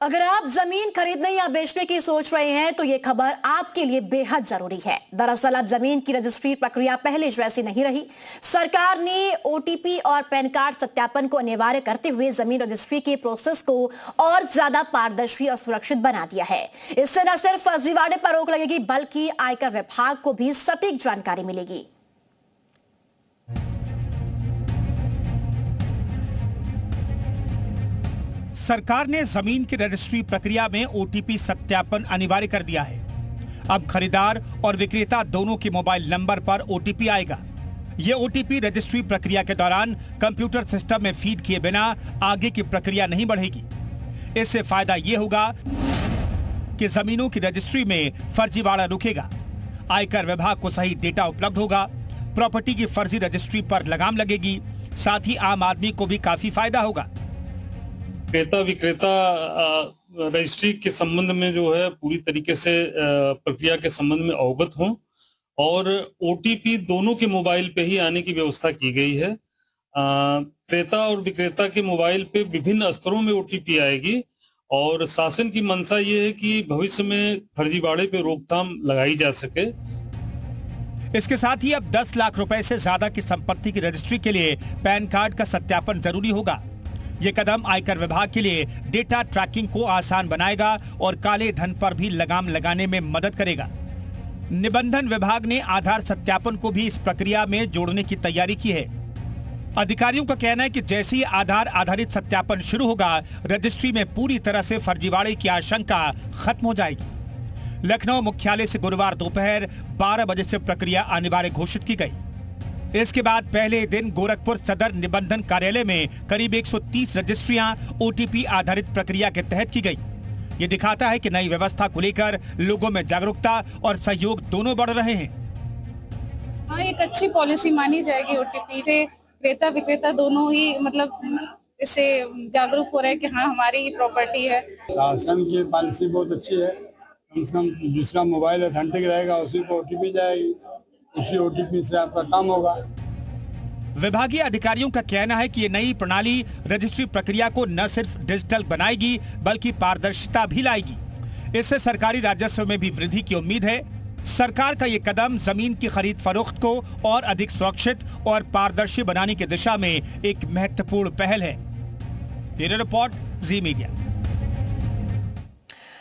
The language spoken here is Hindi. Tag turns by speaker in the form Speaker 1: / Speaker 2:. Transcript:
Speaker 1: अगर आप जमीन खरीदने या बेचने की सोच रहे हैं तो ये खबर आपके लिए बेहद जरूरी है। दरअसल अब जमीन की रजिस्ट्री प्रक्रिया पहले जैसी नहीं रही। सरकार ने ओटीपी और पैन कार्ड सत्यापन को अनिवार्य करते हुए जमीन रजिस्ट्री के प्रोसेस को और ज्यादा पारदर्शी और सुरक्षित बना दिया है। इससे न सिर्फ फर्जीवाड़े पर रोक लगेगी बल्कि आयकर विभाग को भी सटीक जानकारी मिलेगी।
Speaker 2: सरकार ने जमीन की रजिस्ट्री प्रक्रिया में ओटीपी सत्यापन अनिवार्य कर दिया है। अब खरीदार और विक्रेता दोनों के मोबाइल नंबर पर ओटीपी आएगा। ये ओटीपी रजिस्ट्री प्रक्रिया के दौरान कंप्यूटर सिस्टम में फीड किए बिना आगे की प्रक्रिया नहीं बढ़ेगी। इससे फायदा ये होगा कि जमीनों की रजिस्ट्री में फर्जीवाड़ा रुकेगा, आयकर विभाग को सही डेटा उपलब्ध होगा, प्रॉपर्टी की फर्जी रजिस्ट्री पर लगाम लगेगी, साथ ही आम आदमी को भी काफी फायदा होगा।
Speaker 3: क्रेता विक्रेता रजिस्ट्री के संबंध में जो है पूरी तरीके से प्रक्रिया के संबंध में अवगत हों और ओटीपी दोनों के मोबाइल पे ही आने की व्यवस्था की गई है। क्रेता और विक्रेता के मोबाइल पे विभिन्न स्तरों में ओटीपी आएगी और शासन की मंशा ये है कि भविष्य में फर्जीवाड़े पे रोकथाम लगाई जा सके।
Speaker 2: इसके साथ ही अब 10 लाख रुपए से ज्यादा की संपत्ति की रजिस्ट्री के लिए पैन कार्ड का सत्यापन जरूरी होगा। ये कदम आयकर विभाग के लिए डेटा ट्रैकिंग को आसान बनाएगा और काले धन पर भी लगाम लगाने में मदद करेगा। निबंधन विभाग ने आधार सत्यापन को भी इस प्रक्रिया में जोड़ने की तैयारी की है। अधिकारियों का कहना है कि जैसे ही आधार आधारित सत्यापन शुरू होगा, रजिस्ट्री में पूरी तरह से फर्जीवाड़े की आशंका खत्म हो जाएगी। लखनऊ मुख्यालय से गुरुवार दोपहर 12 बजे से प्रक्रिया अनिवार्य घोषित की गई। इसके बाद पहले दिन गोरखपुर सदर निबंधन कार्यालय में करीब 130 रजिस्ट्रियां ओटीपी आधारित प्रक्रिया के तहत की गई। ये दिखाता है कि नई व्यवस्था को लेकर लोगों में जागरूकता और सहयोग दोनों बढ़ रहे हैं।
Speaker 4: हाँ, एक अच्छी पॉलिसी मानी जाएगी। ओटीपी से क्रेता विक्रेता दोनों ही इससे जागरूक हो रहे हैं कि हाँ हमारी प्रॉपर्टी है।
Speaker 5: शासन की पॉलिसी बहुत अच्छी है। कम से कम दूसरा मोबाइल ऑथेंटिक रहेगा, उसी को ओटीपी जाएगी, उसी ओटीपी से आपका काम होगा।
Speaker 2: विभागीय अधिकारियों का कहना है कि ये नई प्रणाली रजिस्ट्री प्रक्रिया को न सिर्फ डिजिटल बनाएगी बल्कि पारदर्शिता भी लाएगी। इससे सरकारी राजस्व में भी वृद्धि की उम्मीद है। सरकार का ये कदम जमीन की खरीद फरोख्त को और अधिक सुरक्षित और पारदर्शी बनाने की दिशा में एक महत्वपूर्ण पहल है। ब्यूरो रिपोर्ट, जी मीडिया।